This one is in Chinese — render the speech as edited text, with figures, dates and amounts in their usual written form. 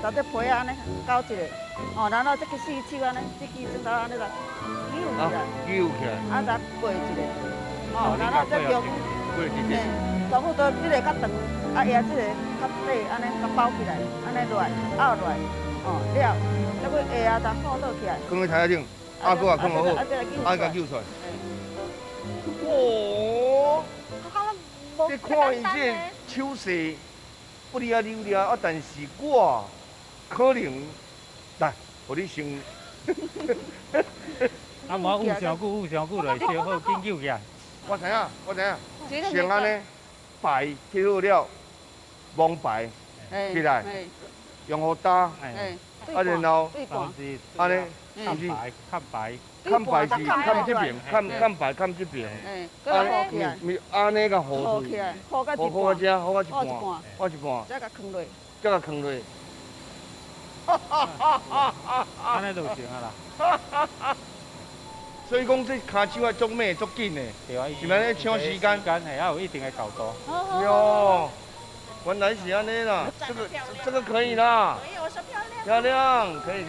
把这皮安尼搞一下，哦，然后这个四手安尼，这支指头安尼来扭起来，扭起来，啊，再背一下，哦，然后再用，背一下，全部都这个较长，啊，压这个较短，安尼甲包起来，安尼落，拗落，哦，了，再搁下啊，再放倒起来，放喺台顶，啊，搁啊放好，啊，甲扭出来。哦，你看伊这手势不哩啊溜哩啊，但是我可能来，互你先。啊，无捂上久，捂上久就会烧好，紧扭起来。我知影，我知影，先安尼排摕好了，蒙排起来，用好打，啊，然后安尼，看白，看白。看牌是看这边，看牌看这边，安尼甲糊出去，糊到这，糊到一半，糊一半，再甲藏落，再甲藏落。安尼就行啊啦。所以讲这骹手要足猛足紧的，是咪咧抢时间？系要有一定的角度。哟，原来是安尼啦，这个可以啦，可以，我说漂亮，漂亮，可以。